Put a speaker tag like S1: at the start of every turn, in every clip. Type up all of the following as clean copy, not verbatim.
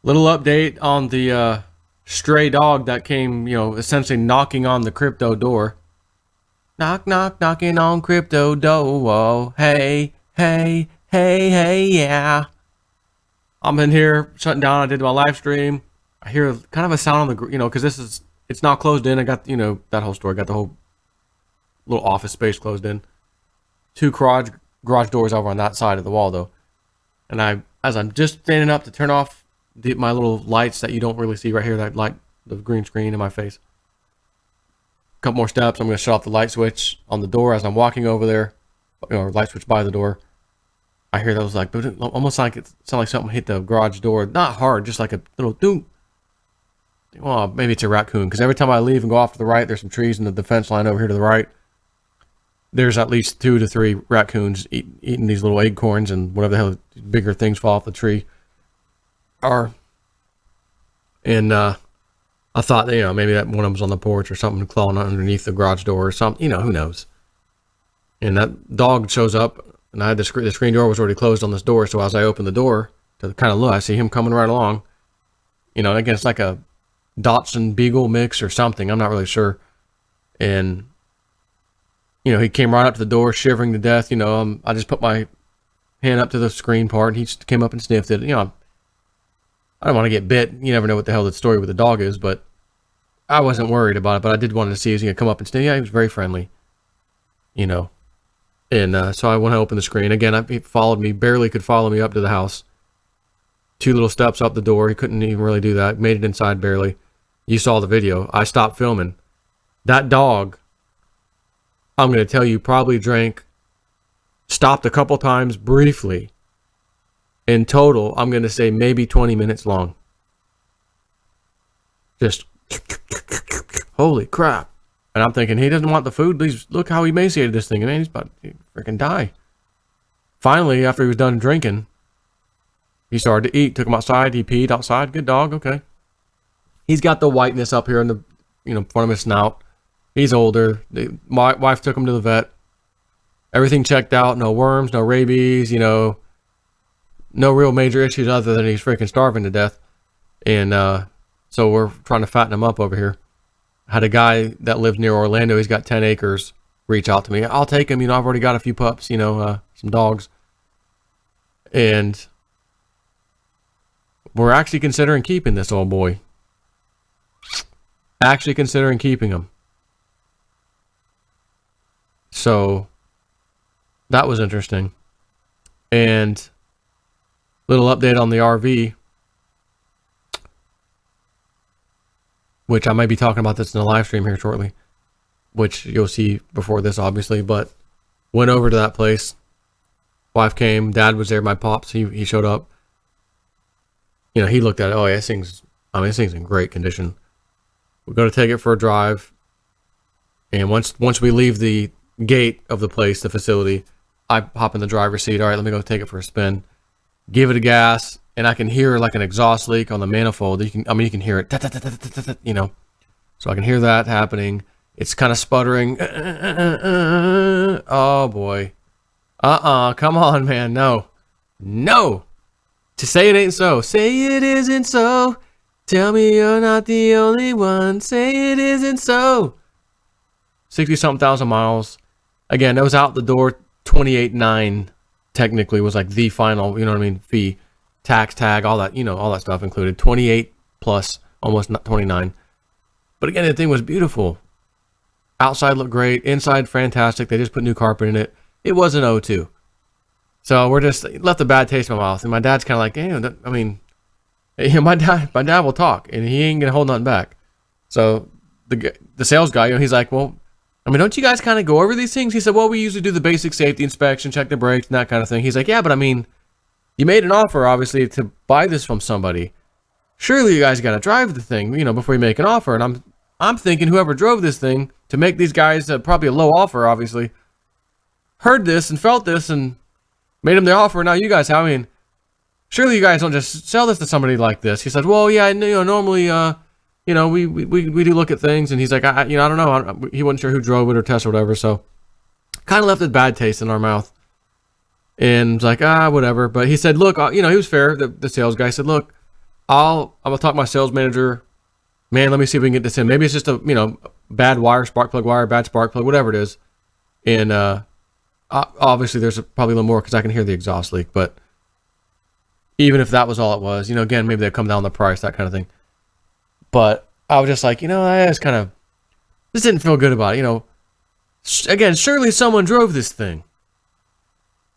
S1: Little update on the stray dog that came, essentially knocking on the crypto door. Knock, knock, knocking on crypto door. Whoa, hey, hey, hey, hey, yeah. I'm in here shutting down. I did my live stream. I hear kind of a sound on the, because it's now closed in. I got, that whole story. Got the whole little office space closed in. Two garage doors over on that side of the wall, though. And as I'm just standing up to turn off my little lights that you don't really see right here, that light, the green screen in my face. A couple more steps. I'm going to shut off the light switch on the door as I'm walking over there. Light switch by the door. I hear those almost like it sounds like something hit the garage door. Not hard, just like a little doom. Well, maybe it's a raccoon, because every time I leave and go off to the right, there's some trees in the defense line over here to the right. There's at least 2 to 3 raccoons eating these little acorns and whatever the hell bigger things fall off the tree are. And I thought, maybe that one of them was on the porch or something, clawing underneath the garage door or something. Who knows? And that dog shows up, and I had the screen door was already closed on this door. So as I open the door to kind of look, I see him coming right along. Again, it's like a Dachshund Beagle mix or something. I'm not really sure. And he came right up to the door, shivering to death. I just put my hand up to the screen part, and he came up and sniffed it. I don't want to get bit. You never know what the hell the story with the dog is, but I wasn't worried about it. But I did want to see if he could come up and sniff. Yeah, he was very friendly. And so I went to open the screen. Again, he followed me, barely could follow me up to the house. 2 little steps up the door. He couldn't even really do that. Made it inside barely. You saw the video. I stopped filming. That dog, I'm going to tell you, probably stopped a couple times briefly. In total, I'm going to say maybe 20 minutes long. Just, holy crap. And I'm thinking, he doesn't want the food. Please look how he emaciated this thing. Man, he's about to freaking die. Finally, after he was done drinking, he started to eat. Took him outside. He peed outside. Good dog. Okay. He's got the whiteness up here in the, front of his snout. He's older. My wife took him to the vet. Everything checked out. No worms, no rabies, no real major issues other than he's freaking starving to death. And so we're trying to fatten him up over here. I had a guy that lives near Orlando. He's got 10 acres. Reach out to me. I'll take him. I've already got a few pups, some dogs. And we're actually considering keeping this old boy. Actually considering keeping him. So that was interesting. And little update on the RV, which I might be talking about this in the live stream here shortly, which you'll see before this, obviously. But went over to that place. Wife came. Dad was there. My pops. He showed up. He looked at it. Oh yeah, this thing's in great condition. We're going to take it for a drive. And once we leave the gate of the place, the facility, I hop in the driver's seat. All right, let me go take it for a spin. Give it a gas, and I can hear like an exhaust leak on the manifold. You can hear it, So I can hear that happening. It's kind of sputtering. Oh boy. Come on, man. No. To say it ain't so. Say it isn't so. Tell me you're not the only one. Say it isn't so. 60-something thousand miles. Again, that was out the door. 28.9 technically was like the final, fee, tax tag, all that, all that stuff included. 28 plus, almost 29. But again, the thing was beautiful. Outside looked great. Inside, fantastic. They just put new carpet in it. It was an O2. So we're just left a bad taste in my mouth. And my dad's kind of like, my dad will talk, and he ain't gonna hold nothing back. So the sales guy, he's like, well, don't you guys kind of go over these things? He said, well, we usually do the basic safety inspection, check the brakes and that kind of thing. He's like, yeah, but you made an offer, obviously, to buy this from somebody. Surely you guys got to drive the thing, before you make an offer. And I'm thinking whoever drove this thing to make these guys probably a low offer, obviously, heard this and felt this and made them the offer. Now you guys, surely you guys don't just sell this to somebody like this. He said, well, yeah, normally, we do look at things. And he's like, I don't know. He wasn't sure who drove it or test or whatever. So kind of left a bad taste in our mouth. And was like, whatever. But he said, look, he was fair. The sales guy said, look, I'm gonna talk to my sales manager. Man, let me see if we can get this in. Maybe it's just a bad wire, spark plug wire, bad spark plug, whatever it is. And obviously there's probably a little more because I can hear the exhaust leak. But even if that was all it was, again, maybe they'd come down the price, that kind of thing. But I was just like, this didn't feel good about it. Again, surely someone drove this thing.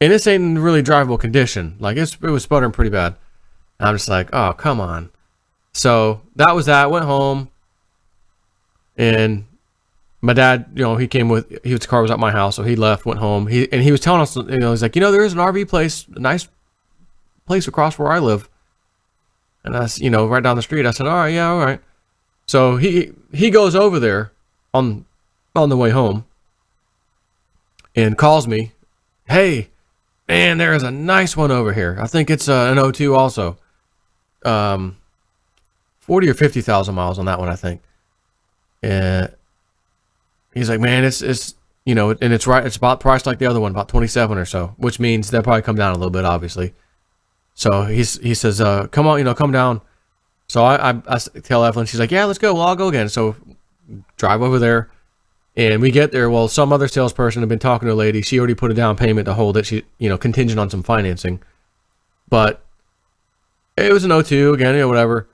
S1: And this ain't in really drivable condition. Like, it was sputtering pretty bad. And I'm just like, oh, come on. So that was that. Went home. And my dad, his car was at my house, so he left, went home. He was telling us, he's like, there is an RV place, a nice place across where I live. And that's, right down the street. I said, all right, yeah, all right. So he goes over there on the way home and calls me, hey, man, there is a nice one over here. I think it's an O2 also. 40 or 50,000 miles on that one, I think. And he's like, man, it's and it's right. It's about priced like the other one, about 27 or so, which means they'll probably come down a little bit, obviously. So he says, come on, come down. So I tell Evelyn, she's like, yeah, let's go. Well, I'll go again. So drive over there. And we get there. Well, some other salesperson had been talking to a lady. She already put a down payment to hold it. She, contingent on some financing. But it was an O2 again, whatever.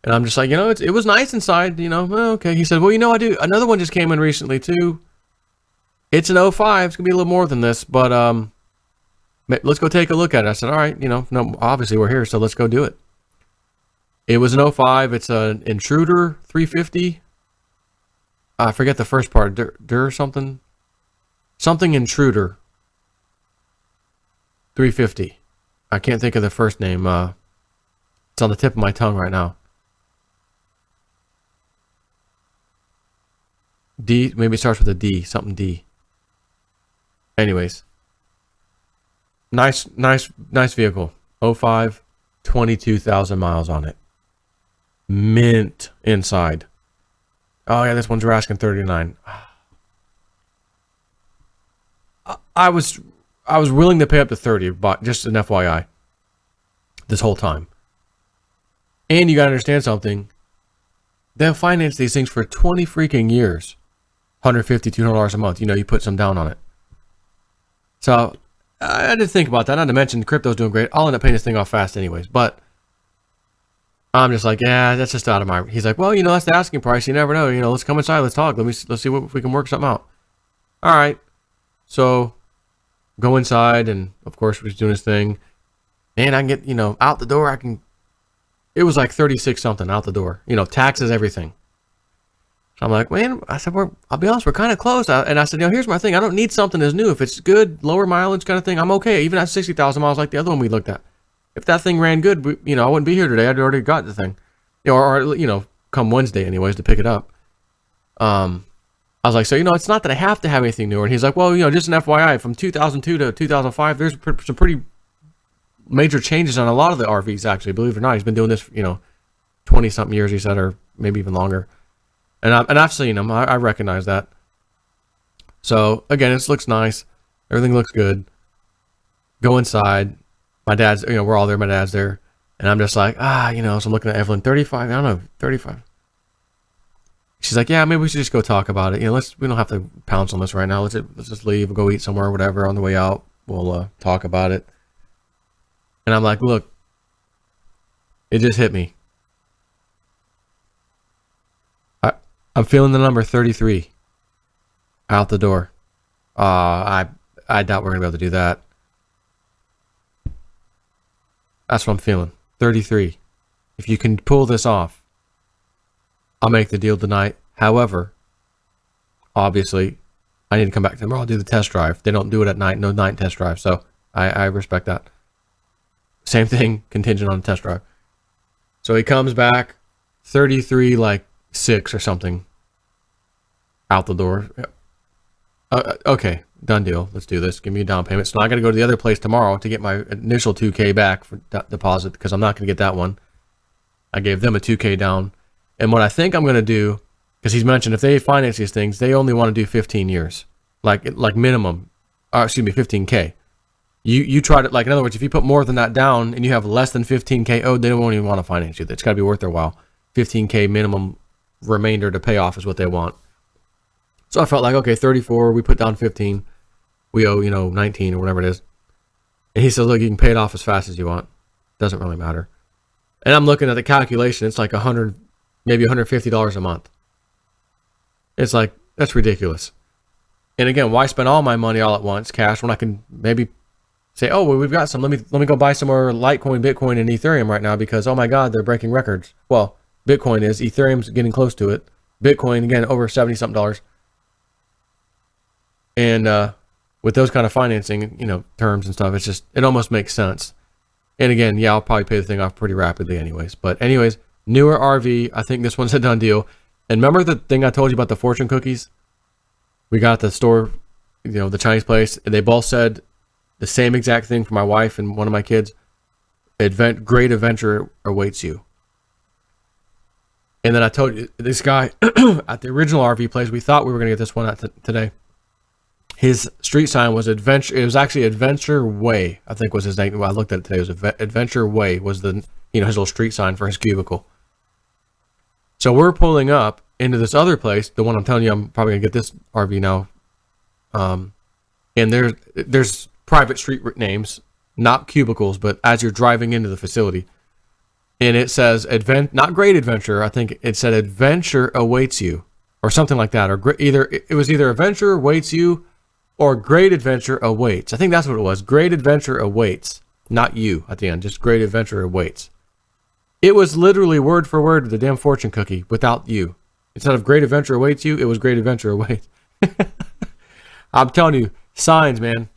S1: And I'm just like, it was nice inside, okay. He said, well, I do. Another one just came in recently too. It's an 05. It's gonna be a little more than this, but let's go take a look at it. I said, all right, no, obviously we're here, so let's go do it. It was an 05. It's an Intruder 350. I forget the first part. Dur something Intruder 350. I can't think of the first name. It's on the tip of my tongue right now. D, maybe it starts with a D, something D. Anyways. Nice vehicle. 05, 22,000 miles on it. Mint inside. Oh yeah, this one's asking 39. I was willing to pay up to 30, but just an FYI. This whole time. And you gotta understand something. They'll finance these things for 20 freaking years. $150, $200 a month. You put some down on it. So I had to think about that. Not to mention crypto's doing great. I'll end up paying this thing off fast anyways. But I'm just like, yeah, that's just out of my. He's like, well, that's the asking price. You never know. Let's come inside. Let's talk. Let's see if we can work something out. All right. So go inside, and of course he's doing his thing. And I can get out the door. It was like 36 something out the door. Taxes, everything. So I'm like, man, I said, I'll be honest, we're kind of close. And I said, here's my thing. I don't need something as new. If it's good, lower mileage kind of thing, I'm okay. Even at 60,000 miles like the other one we looked at. If that thing ran good, I wouldn't be here today. I'd already got the thing. Or come Wednesday anyways to pick it up. I was like, so, it's not that I have to have anything newer. And he's like, well, just an FYI, from 2002 to 2005, there's some pretty major changes on a lot of the RVs, actually, believe it or not. He's been doing this, 20-something years, he said, or maybe even longer. And I've seen them. I recognize that. So, again, it looks nice. Everything looks good. Go inside. My dad's, we're all there. My dad's there. And I'm just like, so I'm looking at Evelyn, 35. I don't know, 35. She's like, yeah, maybe we should just go talk about it. We don't have to pounce on this right now. Let's just leave. We'll go eat somewhere or whatever on the way out. We'll talk about it. And I'm like, look, it just hit me. I'm feeling the number 33 out the door. I doubt we're going to be able to do that. That's what I'm feeling. 33. If you can pull this off, I'll make the deal tonight. However, obviously, I need to come back tomorrow. I'll do the test drive. They don't do it at night. No night test drive. So I respect that. Same thing, contingent on the test drive. So he comes back, 33, like 6 or something, out the door. Okay, done deal. Let's do this. Give me a down payment. So now I got to go to the other place tomorrow to get my initial $2K back for deposit because I'm not going to get that one. I gave them a $2K down. And what I think I'm going to do, because he's mentioned if they finance these things, they only want to do 15 years, like minimum, 15K. You try to, like, in other words, if you put more than that down and you have less than 15K owed, they won't even want to finance you. It's got to be worth their while. 15K minimum remainder to pay off is what they want. So I felt like, okay, 34, we put down 15. We owe, 19 or whatever it is. And he said, look, you can pay it off as fast as you want. Doesn't really matter. And I'm looking at the calculation. It's like $100, maybe $150 a month. It's like, that's ridiculous. And again, why spend all my money all at once, cash, when I can maybe say, oh, well, we've got some. Let me go buy some more Litecoin, Bitcoin, and Ethereum right now because, oh my God, they're breaking records. Well, Bitcoin is. Ethereum's getting close to it. Bitcoin, again, over 70-something dollars. And with those kind of financing, terms and stuff, it almost makes sense. And again, yeah, I'll probably pay the thing off pretty rapidly anyways. But anyways, newer RV, I think this one's a done deal. And remember the thing I told you about the fortune cookies? We got at the store, the Chinese place, and they both said the same exact thing for my wife and one of my kids. Great adventure awaits you. And then I told you, this guy at the original RV place, we thought we were going to get this one today. His street sign was Adventure. It was actually Adventure Way, I think was his name. Well, I looked at it today. It was Adventure Way was his little street sign for his cubicle. So we're pulling up into this other place, the one I'm telling you I'm probably going to get this RV now. And there's private street names, not cubicles, but as you're driving into the facility. And it says, not Great Adventure, I think it said Adventure Awaits You, or something like that. Or it was either Adventure Awaits You or Great Adventure Awaits. I think that's what it was. Great Adventure Awaits, not you at the end, just Great Adventure Awaits. It was literally word for word the damn fortune cookie without you. Instead of Great Adventure Awaits You, it was Great Adventure Awaits. I'm telling you, signs, man.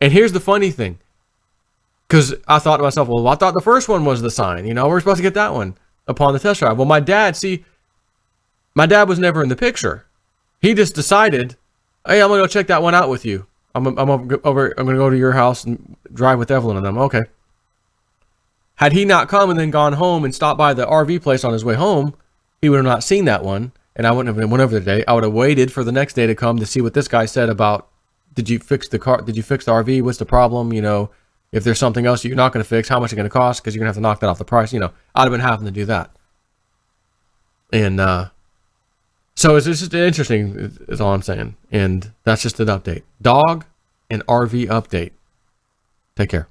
S1: And here's the funny thing. Because I thought to myself, well, I thought the first one was the sign. We're supposed to get that one upon the test drive. Well, my dad was never in the picture. He just decided, hey, I'm going to go check that one out with you. I'm going to go to your house and drive with Evelyn and them. Okay. Had he not come and then gone home and stopped by the RV place on his way home, he would have not seen that one. And I wouldn't have went over the day. I would have waited for the next day to come to see what this guy said about, did you fix the car? Did you fix the RV? What's the problem? If there's something else you're not going to fix, how much is it going to cost? Because you're going to have to knock that off the price. I'd have been having to do that. And so it's just interesting, is all I'm saying. And that's just an update. Dog and RV update. Take care.